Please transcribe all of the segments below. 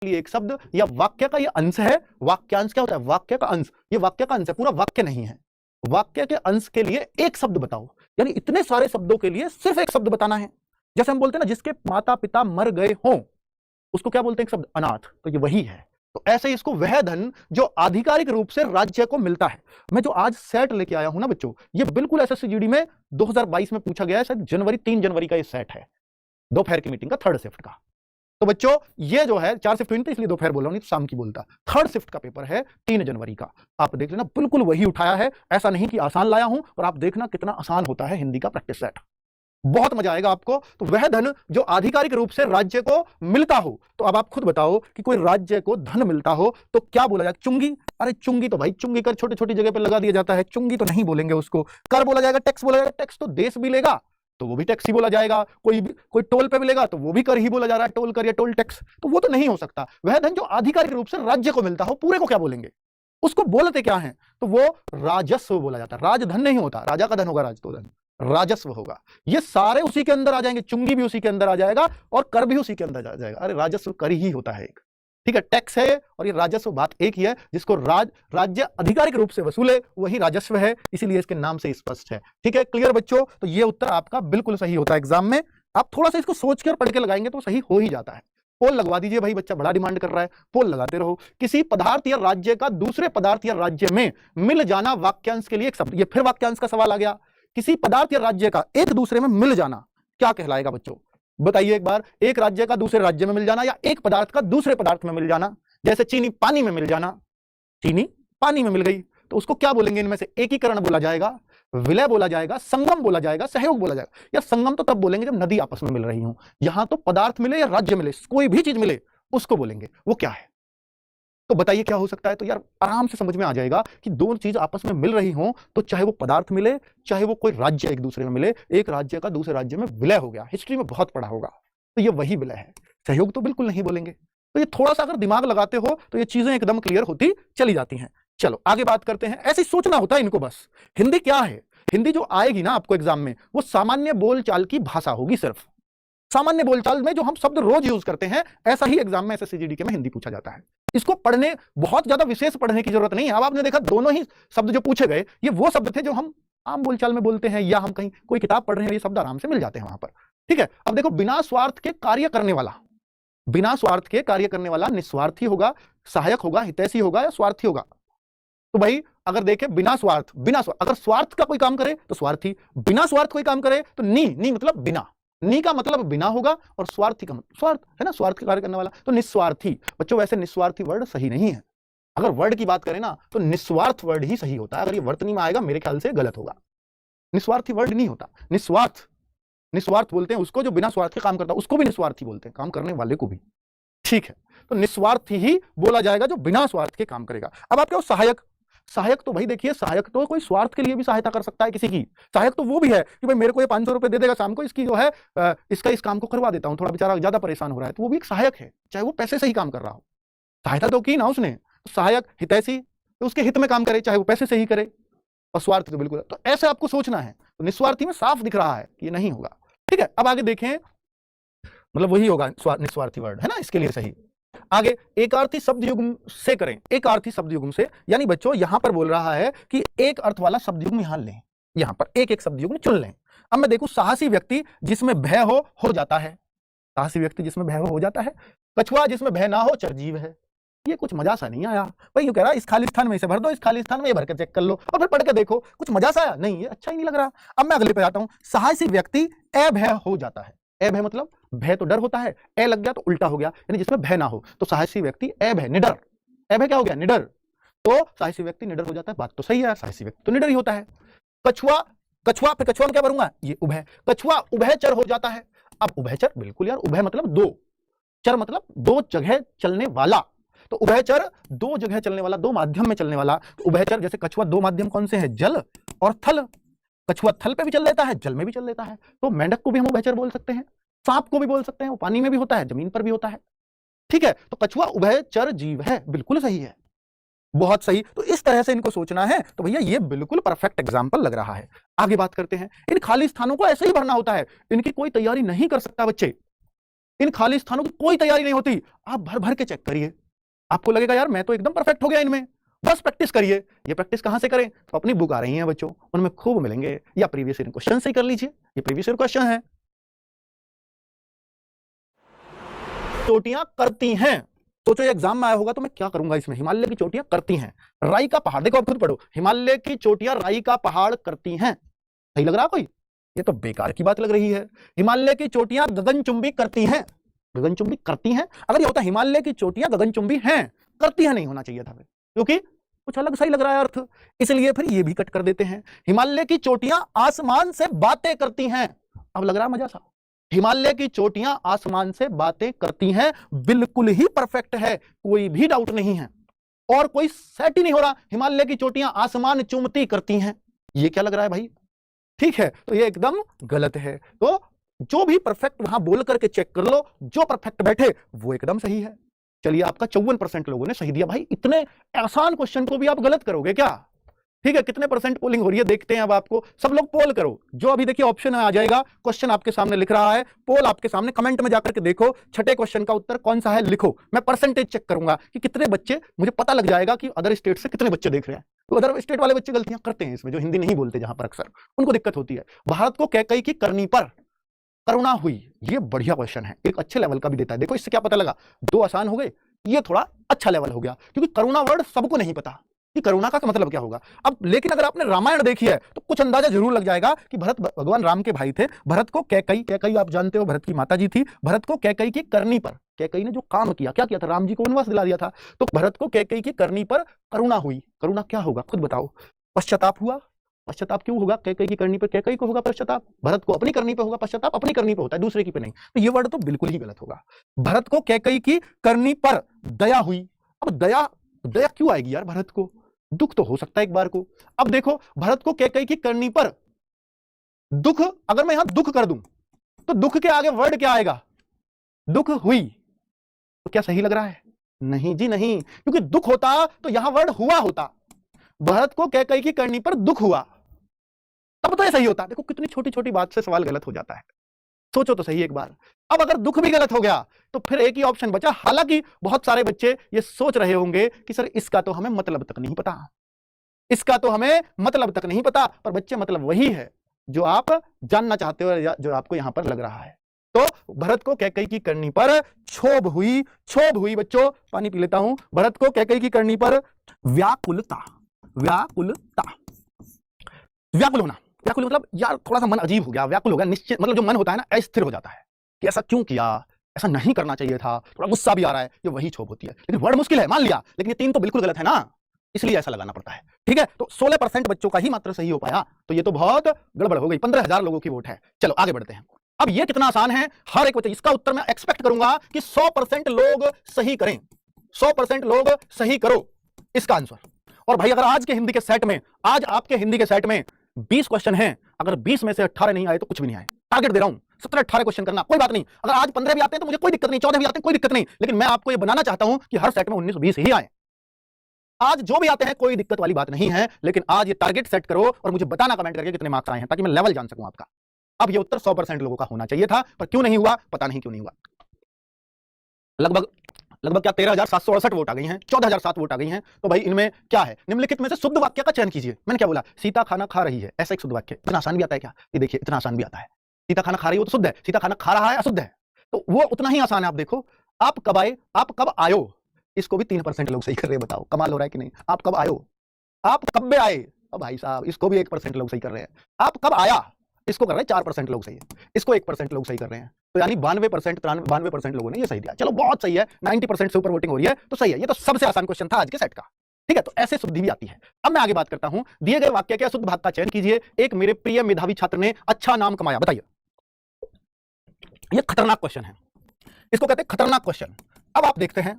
लिए एक शब्द या वाक्य का ये अंश है। वाक्यांश क्या होता है? वाक्य का अंश। ये वाक्य का अंश है, पूरा वाक्य नहीं है। वाक्य के अंश के लिए एक शब्द बताओ, यानी इतने सारे शब्दों के लिए सिर्फ एक शब्द बताना है। जैसे हम बोलते हैं ना, जिसके माता पिता मर गए हों उसको क्या बोलते हैं? एक शब्द, अनाथ। तो ये वही है। तो ऐसे ही इसको वह धन जो आधिकारिक रूप से राज्य को मिलता है। मैं जो आज सेट लेके आया हूं ना बच्चों, ये बिल्कुल एसएससी जीडी में 2022 में पूछा गया है, शायद 3 जनवरी का ये सेट है, दोपहर की मीटिंग का, थर्ड शिफ्ट का। तो बच्चों ये जो है 4 शिफ्ट हुई थी, इसलिए दोपहर बोल रहा हूं, नहीं तो शाम की बोलता। थर्ड शिफ्ट का पेपर है 3 जनवरी का। आप देख लेना, बिल्कुल वही उठाया है। ऐसा नहीं कि आसान लाया हूं, और आप देखना कितना आसान होता है हिंदी का प्रैक्टिस सेट। बहुत मजा आएगा आपको। तो वह धन जो आधिकारिक रूप से राज्य को मिलता हो, तो अब आप खुद बताओ कि कोई राज्य को धन मिलता हो तो क्या बोला जाएगा? चुंगी? अरे चुंगी तो भाई, चुंगी कर छोटी छोटी जगह पर लगा दिया जाता है, चुंगी तो नहीं बोलेंगे उसको। कर बोला जाएगा, टैक्स बोला जाएगा। टैक्स तो देश भी लेगा तो वो भी टैक्स ही बोला जाएगा। कोई टोल पे भी लेगा तो वो भी कर ही बोला जा रहा है, टोल कर या टोल टैक्स, तो वो तो नहीं हो सकता। वह धन जो आधिकारिक रूप से राज्य को मिलता हो, पूरे को क्या बोलेंगे? उसको बोलते क्या है? तो वो राजस्व बोला जाता है। राजधन नहीं होता, राजा का धन होगा, राज तो धन, राजस्व होगा। ये सारे उसी के अंदर आ जाएंगे, चुंगी भी उसी के अंदर आ जाएगा और कर भी उसी के अंदर आ जाएगा। अरे राजस्व कर ही होता है एक, ठीक है, टैक्स है और ये राजस्व बात एक ही है। जिसको राज्य आधिकारिक रूप से वसूले वही राजस्व है, इसीलिए इसके नाम से स्पष्ट है। ठीक है, क्लियर बच्चों? तो ये उत्तर आपका बिल्कुल सही होता है एग्जाम में। आप थोड़ा सा इसको सोच कर पढ़ के लगाएंगे तो सही हो ही जाता है। पोल लगवा दीजिए भाई, बच्चा बड़ा डिमांड कर रहा है, पोल लगाते रहो। किसी पदार्थ या राज्य का दूसरे पदार्थ या राज्य में मिल जाना, वाक्यांश के लिए एक शब्द। ये फिर वाक्यांश का सवाल आ गया। किसी पदार्थ या राज्य का एक दूसरे में मिल जाना क्या कहलाएगा बच्चों? बताइए एक बार। एक राज्य का दूसरे राज्य में मिल जाना या एक पदार्थ का दूसरे पदार्थ में मिल जाना। जैसे चीनी पानी में मिल जाना, चीनी पानी में मिल गई, तो उसको क्या बोलेंगे? इनमें से एकीकरण बोला जाएगा, विलय बोला जाएगा, संगम बोला जाएगा, सहयोग बोला जाएगा। या संगम तो तब बोलेंगे जब नदी आपस में मिल रही हो। यहां तो पदार्थ मिले या राज्य मिले, कोई भी चीज मिले उसको बोलेंगे। वो क्या है? तो बताइए क्या हो सकता है? तो यार आराम से समझ में आ जाएगा कि दोनों चीज आपस में मिल रही हो, तो चाहे वो पदार्थ मिले, चाहे वो कोई राज्य एक दूसरे में मिले, एक राज्य का दूसरे राज्य में विलय हो गया। हिस्ट्री में बहुत पढ़ा होगा, तो ये वही विलय है। सहयोग तो बिल्कुल नहीं बोलेंगे। तो ये थोड़ा सा अगर दिमाग लगाते हो तो ये चीजें एकदम क्लियर होती चली जाती हैं। चलो आगे बात करते हैं। ऐसे सोचना होता है इनको बस। हिंदी क्या है? हिंदी जो आएगी ना आपको एग्जाम में, वो सामान्य बोलचाल की भाषा होगी। सिर्फ सामान्य बोलचाल में जो हम शब्द रोज यूज करते हैं, ऐसा ही एग्जाम में एसएससी जीडी के में हिंदी पूछा जाता है। इसको पढ़ने, बहुत ज्यादा विशेष पढ़ने की जरूरत नहीं है। अब आपने देखा दोनों ही शब्द जो पूछे गए, ये वो शब्द थे जो हम आम बोलचाल में बोलते हैं, या हम कहीं कोई किताब पढ़ रहे हैं, ये शब्द आराम से मिल जाते हैं वहां पर। ठीक है, अब देखो, बिना स्वार्थ के कार्य करने वाला, बिना स्वार्थ के कार्य करने वाला निस्वार्थी होगा, सहायक होगा, हितैषी होगा या स्वार्थी होगा? तो भाई अगर देखें, बिना स्वार्थ, अगर स्वार्थ का कोई काम करे तो स्वार्थी, बिना स्वार्थ कोई काम करे तो नी मतलब बिना, नी का मतलब बिना होगा और स्वार्थी का मतलब स्वार्थ है ना, स्वार्थ का कार्य करने वाला, तो निस्वार्थी। बच्चों वैसे निस्वार्थी वर्ड सही नहीं है। अगर वर्ड की बात करें ना तो निस्वार्थ वर्ड ही सही होता है। अगर ये वर्तनी में आएगा मेरे ख्याल से गलत होगा। निस्वार्थी वर्ड नहीं होता, निस्वार्थ बोलते हैं उसको जो बिना स्वार्थ के काम करता है, उसको भी निस्वार्थी बोलते हैं, काम करने वाले को भी। ठीक है, तो निस्वार्थी ही बोला जाएगा जो बिना स्वार्थ के काम करेगा। अब आप क्या हो? सहायक तो भाई देखिए, सहायक तो कोई स्वार्थ के लिए भी सहायता कर सकता है किसी की। सहायक तो वो भी है कि भाई मेरे को ये 500 रुपए दे देगा शाम को, इसकी जो है इसका इस काम को करवा देता हूं, थोड़ा बेचारा ज्यादा परेशान हो रहा है, तो वो भी एक सहायक है, चाहे वो पैसे से ही काम कर रहा हो। सहायता तो की ना उसने, तो सहायक। हितैषी तो उसके हित में काम करे, चाहे वो पैसे से ही करे। और स्वार्थी तो बिल्कुल। तो ऐसे आपको सोचना है। तो निस्वार्थी में साफ दिख रहा है कि ये नहीं होगा। ठीक है, अब आगे देखें, मतलब वही होगा निस्वार्थी वर्ड है ना, इसके लिए सही। आगे एकार्थी शब्द युग्म से करें, एकार्थी शब्द युग्म से, यानी बच्चों यहां पर बोल रहा है कि एक अर्थ वाला शब्द युग्म यहां लें, यहां पर एक शब्द युग्म चुन लें। अब मैं देखूं, साहसी व्यक्ति जिसमें भय हो जाता है, साहसी व्यक्ति जिसमें भय हो जाता है। कछुआ जिसमें भय ना हो चरजीव है। ये कुछ मजा सा नहीं आया भाई, यूं कह रहा है इस खाली स्थान में इसे भर दो, इस खाली स्थान में ये भर के चेक कर लो और फिर पढ़ के देखो, कुछ मजा सा आया नहीं, ये अच्छा ही नहीं लग रहा। अब मैं अगले पे आता हूं, साहसी व्यक्ति अभय हो जाता है। अभय मतलब भय तो डर होता है, ए लग गया तो उल्टा हो गया, यानी जिसमें भय ना हो। तो साहसी व्यक्ति अभय, निडर। अभय क्या हो गया? निडर। तो साहसी व्यक्ति निडर हो जाता है, बात तो सही है, साहसी व्यक्ति तो निडर ही होता है। कछुआ पे कछुआ में क्या भरूंगा? ये उभय। कछुआ उभयचर हो जाता है। अब उभयचर बिल्कुल यार, उभय मतलब दो, चर मतलब दो जगह चलने वाला। तो उभयचर दो जगह चलने वाला, दो माध्यम में चलने वाला। तो उभयचर, जैसे कछुआ दो माध्यम कौन से हैं? जल और थल। कछुआ थल पे भी चल लेता है, जल में भी चल लेता है। तो मेंढक को भी हम उभयचर बोल सकते हैं, सांप को भी बोल सकते हैं, वो पानी में भी होता है, जमीन पर भी होता है। ठीक है, तो कछुआ उभयचर जीव है, बिल्कुल सही है, बहुत सही। तो इस तरह से इनको सोचना है। तो भैया ये बिल्कुल परफेक्ट एग्जांपल लग रहा है। आगे बात करते हैं। इन खाली स्थानों को ऐसे ही भरना होता है, इनकी कोई तैयारी नहीं कर सकता बच्चे। इन खाली स्थानों की कोई तैयारी नहीं होती। आप भर भर के चेक करिए, आपको लगेगा यार मैं तो एकदम परफेक्ट हो गया इनमें। बस प्रैक्टिस करिए। ये प्रैक्टिस कहां से करें? तो अपनी बुक आ रही है बच्चों, उनमें खूब मिलेंगे, या प्रीवियस ईयर क्वेश्चन से कर लीजिए, ये प्रीवियस ईयर क्वेश्चन है। चोटियां करती हैं, सोचो ये एग्जाम में आया होगा तो मैं क्या करूंगा इसमें। हिमालय की चोटियां करती हैं राई का पहाड़, देखो आप खुद पढ़ो, हिमालय की चोटियां राई का पहाड़ करती हैं। सही लग रहा है कोई? ये तो बेकार की बात लग रही है। हिमालय की चोटियां गगनचुंबी करती हैं, गगनचुंबी करती हैं। अगर ये होता हिमालय की चोटियां गगनचुंबी हैं, करती हैं नहीं होना चाहिए था, क्योंकि कुछ अलग सही लग रहा है अर्थ, इसलिए फिर ये भी कट कर देते हैं। हिमालय की चोटियां आसमान से बातें करती हैं। अब लग रहा है मजा सा। हिमालय की चोटियां आसमान से बातें करती हैं, बिल्कुल ही परफेक्ट है, कोई भी डाउट नहीं है, और कोई सेट ही नहीं हो रहा। हिमालय की चोटियां आसमान चूमती करती हैं, ये क्या लग रहा है भाई? ठीक है, तो ये एकदम गलत है। तो जो भी परफेक्ट वहां बोल करके चेक कर लो, जो परफेक्ट बैठे वो एकदम सही है। चलिए, आपका 54% लोगों ने सही दिया। भाई इतने आसान क्वेश्चन को भी आप गलत करोगे क्या? ठीक है, कितने परसेंट पोलिंग हो रही है देखते हैं अब आपको। सब लोग पोल करो, जो अभी देखिए ऑप्शन आ जाएगा, क्वेश्चन आपके सामने लिख रहा है, पोल आपके सामने, कमेंट में जाकर के देखो छठे क्वेश्चन का उत्तर कौन सा है, लिखो। मैं परसेंटेज चेक करूंगा कि कितने बच्चे, मुझे पता लग जाएगा कि अदर स्टेट से कितने बच्चे देख रहे हैं। तो अदर स्टेट वाले बच्चे गलतियां करते हैं इसमें, जो हिंदी नहीं बोलते, जहां पर अक्सर उनको दिक्कत होती है। भारत को कैकई की करनी पर करुणा हुई, ये बढ़िया क्वेश्चन है, एक अच्छे लेवल का भी देता है। देखो इससे क्या पता लगा, दो आसान हो गए, ये थोड़ा अच्छा लेवल हो गया, क्योंकि करुणा वर्ड सबको नहीं पता कि करुणा का मतलब क्या होगा। अब लेकिन अगर आपने रामायण देखी है तो कुछ अंदाजा जरूर लग जाएगा कि भरत भगवान राम के भाई थे। भरत को कैकई, कैकई आप जानते हो भरत की माता जी थी, भरत को कैकई की करनी पर, कैकई ने जो काम किया, क्या किया था, राम जी को वनवास दिला दिया था, तो भरत को कैकई की करनी पर करुणा हुई। करुणा क्या होगा खुद बताओ? पश्चाताप हुआ। पश्चाताप क्यों होगा? कैकई की करनी पर कैकई को होगा पश्चाताप, भरत को अपनी करनी पे होगा पश्चाताप, अपनी करनी पे होता है, दूसरे की पे नहीं। तो ये वर्ड तो बिल्कुल ही गलत होगा। भरत को कैकई की करनी पर दया हुई। अब दया, दया क्यों आएगी यार भरत को? दुख तो हो सकता है एक बार को। अब देखो, भरत को कैकई की करनी पर दुख, अगर मैं यहां दुख कर दूं तो दुख के आगे वर्ड क्या आएगा? दुख हुई। तो क्या सही लग रहा है? नहीं जी नहीं, क्योंकि दुख होता तो यहां वर्ड हुआ होता। भरत को कैकई की करनी पर दुख हुआ, तब तो ये सही होता। देखो कितनी छोटी छोटी बात से सवाल गलत हो जाता है, सोचो तो सही एक बार। अब अगर दुख भी गलत हो गया तो फिर एक ही ऑप्शन बचा। हालांकि बहुत सारे बच्चे ये सोच रहे होंगे कि सर इसका तो हमें मतलब तक नहीं पता, इसका तो हमें मतलब तक नहीं पता, पर बच्चे मतलब वही है जो आप जानना चाहते हो, या जो आपको यहां पर लग रहा है। तो भरत को कैकई की करनी पर क्षोभ हुई, क्षोभ हुई बच्चों, पानी पी लेता हूं। भरत को कैकई की करनी पर व्याकुलता, व्याकुलता, व्याकुल होना। व्याकुल मतलब यार थोड़ा सा मन अजीब हो गया, व्याकुल हो गया, निश्चित मतलब जो मन होता है ना अस्थिर हो जाता है कि ऐसा क्यों किया, ऐसा नहीं करना चाहिए था, थोड़ा गुस्सा भी आ रहा है, ये वही क्षोभ होती है। लेकिन वर्ड मुश्किल है, मान लिया, लेकिन ये तीन तो बिल्कुल गलत है ना, इसलिए ऐसा लगाना पड़ता है। ठीक है, तो 16% बच्चों का ही मात्र सही हो पाया, तो ये तो बहुत गड़बड़ हो गई। 15,000 लोगों की वोट है। चलो आगे बढ़ते हैं। अब ये कितना आसान है, हर एक बच्चे, इसका उत्तर मैं एक्सपेक्ट करूंगा कि 100% लोग सही करें, 100% लोग सही करो इसका आंसर। और भाई अगर आज के हिंदी के सेट में, आज आपके हिंदी के सेट में 20 क्वेश्चन हैं, अगर 20 में से 18 नहीं आए तो कुछ भी नहीं आए। टारगेट दे रहा हूं 17-18 क्वेश्चन करना, कोई बात नहीं। अगर आज 15 भी आते हैं तो मुझे कोई दिक्कत नहीं, 14 भी आते हैं कोई दिक्कत नहीं, लेकिन मैं आपको ये बनाना चाहता हूं कि हर सेट में 19-20 ही आए। आज जो भी आते हैं कोई दिक्कत वाली बात नहीं है, लेकिन आज ये टारगेट सेट करो और मुझे बताना कमेंट करके कितने मार्क्स आए हैं, ताकि मैं लेवल जान सकूं आपका। अब ये उत्तर 100% लोगों का होना चाहिए था, पर क्यों नहीं हुआ पता नहीं क्यों नहीं हुआ। लगभग क्या 13,768 वोट आ गई हैं, 14,007 वोट आ गई हैं। तो भाई इनमें क्या है? निम्नलिखित में से शुद्ध वाक्य का चयन कीजिए। मैंने क्या बोला? सीता खाना खा रही है, ऐसा एक शुद्ध वाक्य। इतना आसान भी आता है क्या? ये देखिए इतना आसान भी आता है। सीता खाना खा रही हो तो शुद्ध है, सीता खाना खा रहा है अशुद्ध है, तो वो उतना ही आसान है। आप देखो, आप कब आए, आप कब आयो, इसको भी 3% लोग सही कर रहे हैं। बताओ कमाल हो रहा है कि नहीं? आप कब आयो, आप कब में आए, अब भाई साहब इसको भी 1% लोग सही कर रहे हैं। आप कब आया, इसको कर रहे हैं 4% लोग सही है, इसको 1% लोग सही कर रहे हैं। तो यानी 92%, 92% लोगों ने ये सही दिया। चलो बहुत सही है, 90% से ऊपर वोटिंग हो रही है, तो सही है। ये तो सबसे आसान क्वेश्चन था आज के सेट का। ठीक है, तो ऐसे शुद्धि भी आती है। अब मैं आगे बात करता हूं, दिए गए वाक्य के अशुद्ध भाग का चयन कीजिए। एक मेरे प्रिय मेधावी छात्र ने अच्छा नाम कमाया। बताइए, ये खतरनाक क्वेश्चन है, इसको कहते हैं खतरनाक क्वेश्चन। अब आप देखते हैं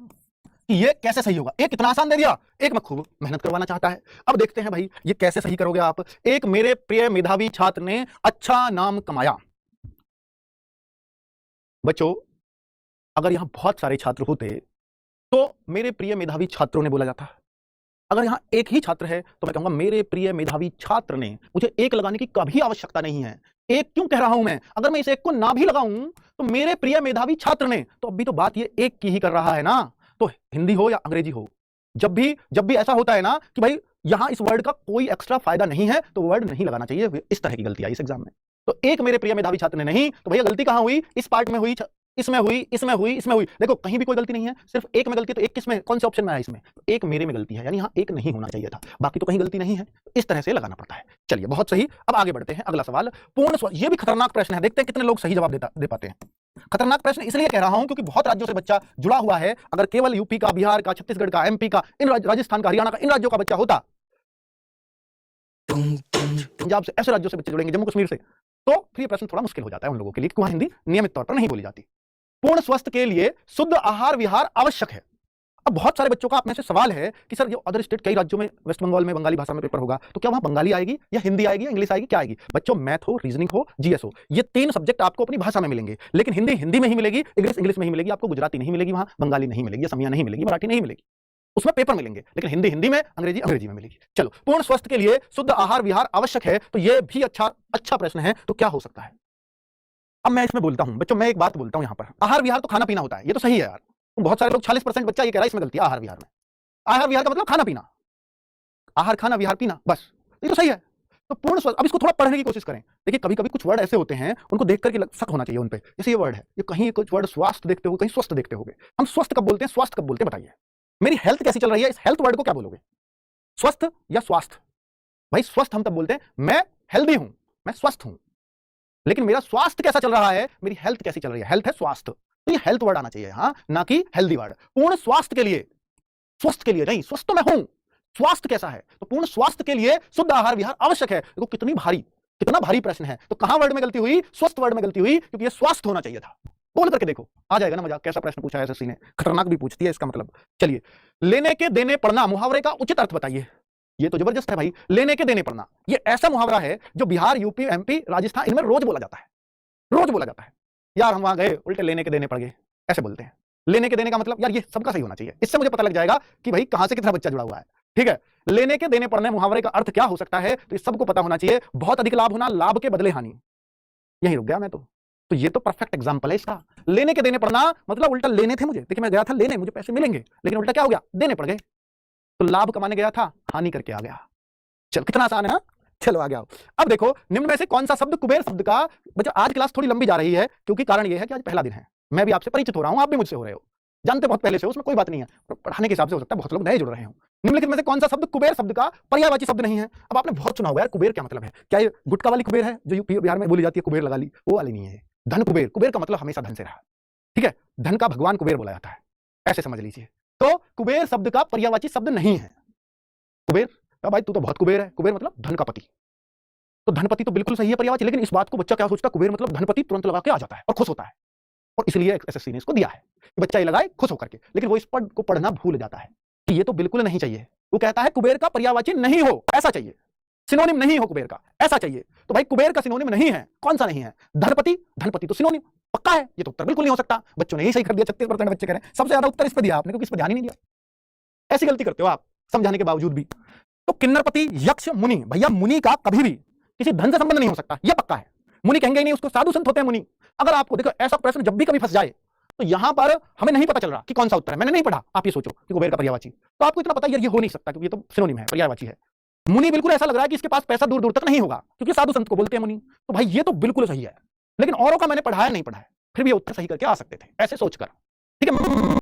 कि ये कैसे सही होगा। एक इतना आसान दे दिया, एक में खूब मेहनत करवाना चाहता है। अब देखते हैं भाई ये कैसे सही करोगे आप। एक मेरे प्रिय मेधावी छात्र ने अच्छा नाम कमाया। बच्चों अगर यहां बहुत सारे छात्र होते तो मेरे प्रिय मेधावी छात्रों ने बोला जाता। अगर यहां एक ही छात्र है तो मैं कहूंगा मेरे प्रिय मेधावी छात्र ने। मुझे एक लगाने की कभी आवश्यकता नहीं है, एक क्यों कह रहा हूं मैं? अगर मैं इस एक को ना भी लगाऊं तो मेरे प्रिय मेधावी छात्र ने, तो अभी तो बात ये एक की ही कर रहा है ना। तो हिंदी हो या अंग्रेजी हो, जब भी ऐसा होता है ना कि भाई यहां इस वर्ड का कोई एक्स्ट्रा फायदा नहीं है, तो वर्ड नहीं लगाना चाहिए। इस तरह की गलती आई इस एग्जाम में। तो एक मेरे प्रिय मेधावी छात्र ने नहीं, तो भैया गलती कहां हुई? इस पार्ट में हुई, इसमें हुई, इसमें हुई, इसमें हुई। देखो कहीं भी कोई गलती नहीं है, सिर्फ एक में गलती। तो एक किसमें, कौन से ऑप्शन में है इसमें? तो एक मेरे में गलती है, यानी यहां एक नहीं होना चाहिए था, बाकी तो कहीं गलती नहीं है। तो इस तरह से लगाना पड़ता है। चलिए बहुत सही, अब आगे बढ़ते हैं। अगला सवाल पूर्ण स्वस्थ, ये भी खतरनाक प्रश्न है, देखते हैं कितने लोग सही जवाब दे पाते हैं। खतरनाक प्रश्न इसलिए कह रहा हूं क्योंकि बहुत राज्यों से बच्चा जुड़ा हुआ है। अगर केवल यूपी का, बिहार का, छत्तीसगढ़ का, एमपी का, इन राजस्थान का, हरियाणा का, इन राज्यों का बच्चा होता, पंजाब से, ऐसे राज्यों से बच्चे जुड़ेंगे, जम्मू कश्मीर से, तो फिर ये प्रश्न थोड़ा मुश्किल हो जाता है उन लोगों के लिए, क्योंकि वहां हिंदी नियमित तौर पर नहीं बोली जाती। पूर्ण स्वस्थ के लिए शुद्ध आहार विहार आवश्यक है। अब बहुत सारे बच्चों का अपने से सवाल है कि सर जो अदर स्टेट, कई राज्यों में, वेस्ट बंगाल में बंगाली भाषा में पेपर होगा, तो क्या वहां बंगाली आएगी या हिंदी आएगी या इंग्लिश आएगी, क्या आएगी? बच्चों मैथ हो, रीजनिंग हो, जीएस हो, ये तीन सब्जेक्ट आपको अपनी भाषा में मिलेंगे, लेकिन हिंदी हिंदी में ही मिलेगी, इंग्लिश में ही मिलेगी, आपको गुजराती नहीं मिलेगी, वहां बंगाली नहीं मिलेगी, असमिया नहीं मिलेगी, मराठी नहीं मिलेगी। उसमें पेपर मिलेंगे, लेकिन हिंदी हिंदी में, अंग्रेजी अंग्रेजी में मिलेगी। चलो, पूर्ण स्वस्थ के लिए शुद्ध आहार विहार आवश्यक है, तो यह भी अच्छा प्रश्न है। तो क्या हो सकता है? अब मैं इसमें बोलता हूं बच्चों, मैं एक बात बोलता हूं, यहां पर आहार विहार तो खाना पीना होता है, ये तो सही है यार। बहुत सारे लोग 40% बच्चा ये कह रहा है इसमें गलती है आहार विहार में। आहार विहार का मतलब खाना पीना, आहार खाना विहार पीना, बस ये तो सही है। तो पूर्ण स्वस्थ, अब इसको थोड़ा पढ़ने की कोशिश करें। देखिए कभी कभी कुछ वर्ड ऐसे होते हैं, उनको देख करके शक होना चाहिए उन पे। जैसे ये वर्ड है, ये कहीं कुछ वर्ड स्वास्थ्य देखते हो, कहीं स्वस्थ देखते होगे। हम स्वस्थ कब बोलते हैं, स्वास्थ्य कब बोलते हैं? बताइए, मेरी हेल्थ कैसी चल रही है, इस हेल्थ वर्ड को क्या बोलोगे? स्वस्थ या स्वास्थ्य? भाई स्वस्थ हम तब बोलते हैं मैं हेल्दी हूं, मैं स्वस्थ हूं, लेकिन मेरा स्वास्थ्य कैसा चल रहा है, मेरी हेल्थ कैसी चल रही है, हेल्थ है स्वास्थ्य, तो ये हेल्थ वर्ड आना चाहिए, हाँ, ना कि हेल्दी वर्ड। पूर्ण स्वास्थ्य के लिए, स्वस्थ के लिए नहीं, स्वस्थ तो मैं हूं, स्वास्थ्य कैसा है? तो पूर्ण स्वास्थ्य के लिए शुद्ध आहार विहार आवश्यक है। देखो कितना भारी प्रश्न है। तो कहां वर्ड में गलती हुई? स्वस्थ वर्ड में गलती हुई, क्योंकि ये स्वास्थ्य होना चाहिए था। बोल करके देखो, आ जाएगा ना मजाक। कैसा प्रश्न पूछा है एसएससी ने, खतरनाक भी पूछती है इसका मतलब। चलिए, लेने के देने पढ़ना मुहावरे का उचित अर्थ बताइए। ये तो जबरदस्त है भाई, लेने के देने पढ़ना, ये ऐसा मुहावरा है जो बिहार, यूपी, एमपी, राजस्थान, इनमें रोज बोला जाता है, रोज बोला जाता है। यार हम वहां गए, उल्टे लेने के देने पड़ गए, ऐसे बोलते हैं। लेने के देने का मतलब यार ये सबका सही होना चाहिए, इससे मुझे पता लग जाएगा कि भाई कहां से कितना बच्चा जुड़ा हुआ है। ठीक है, लेने के देने पढ़ने मुहावरे का अर्थ क्या हो सकता है, तो इस सबको पता होना चाहिए। बहुत अधिक लाभ होना, लाभ के बदले हानि। यहीं रुक गया मैं तो ये तो परफेक्ट एग्जांपल है इसका। लेने के देने पढ़ना मतलब उल्टा लेने थे मुझे, देखिए मैं गया था लेने, मुझे पैसे मिलेंगे, लेकिन उल्टा क्या हो गया, देने पड़ गए। तो लाभ कमाने गया था, हानि करके आ गया। चलो कितना आसान है ना। चलो आ गया। अब देखो, निम्न में से कौन सा शब्द कुबेर शब्द का, बच्चा आज क्लास थोड़ी लंबी जा रही है, क्योंकि कारण यह है कि आज पहला दिन है, मैं भी आपसे परिचित हो रहा हूं, आप भी मुझसे हो रहे हो, जानते बहुत पहले से हो, उसमें कोई बात नहीं है, पढ़ाने के हिसाब से हो सकता है बहुत लोग नए जुड़ रहे हो। निम्नलिखित में से कौन सा शब्द कुबेर शब्द का पर्यायवाची शब्द नहीं है? अब आपने बहुत सुना होगा यार, कुबेर क्या मतलब है? क्या ये गुटका वाली कुबेर है जो यूपी बिहार में बोली जाती है, कुबेर लगा ली, वो वाली नहीं है। धन कुबेर, कुबेर का मतलब हमेशा धन से रहा, ठीक है, धन का भगवान कुबेर बोला जाता है, ऐसे समझ लीजिए। तो कुबेर शब्द का पर्यायवाची शब्द नहीं है कुबेर। भाई तू तो बहुत कुबेर है, कुबेर मतलब धन का पति, तो धनपति तो बिल्कुल सही है पर्यायवाची, लेकिन इस बात को बच्चा क्या सोचता है, कुबेर मतलब धनपति, तुरंत लगा के आ जाता है और खुश होता है, और इसलिए एसएससी ने इसको दिया है कि बच्चा ये लगाए खुश होकर के। लेकिन वो इस पद को पढ़ना भूल जाता है कि ये तो बिल्कुल नहीं चाहिए। वो कहता है कुबेर का पर्यायवाची नहीं हो, ऐसा चाहिए, सिनोनिम नहीं हो कुबेर का, ऐसा चाहिए। तो भाई कुबेर का सिनोनिम नहीं है, कौन सा नहीं है? धनपति, धनपति तो सिनोनिम पक्का है, ये तो उत्तर बिल्कुल नहीं हो सकता। बच्चों ने यही सही कर दिया, 36% बच्चे कह रहे हैं। सबसे ज्यादा उत्तर इस पर दिया आपने, क्योंकि इस पर ध्यान ही नहीं दिया। ऐसी गलती करते हो आप समझाने के बावजूद भी। तो किन्नरपति, यक्ष, मुनि, भैया मुनि का कभी भी किसी धन से संबंध नहीं हो सकता, यह पक्का है। मुनि कहेंगे ही नहीं, उसको साधु संत होते हैं मुनि। अगर आपको देखो ऐसा प्रश्न जब भी कभी फंस जाए, तो यहां पर हमें नहीं पता चल रहा कि कौन सा उत्तर है, मैंने नहीं पढ़ा, आप ये सोचो कि कुबेर का पर्यायवाची, तो आपको इतना पता यार ये हो नहीं सकता, क्योंकि ये तो सिनोनिम है, पर्यायवाची है। मुनि बिल्कुल ऐसा लग रहा है कि इसके पास पैसा दूर दूर तक नहीं होगा, क्योंकि साधु संत को बोलते हैं मुनि, तो भाई ये तो बिल्कुल सही है। लेकिन औरों का मैंने पढ़ाया नहीं पढ़ा है, फिर भी ये उत्तर सही करके आ सकते थे, ऐसे सोचकर, ठीक है।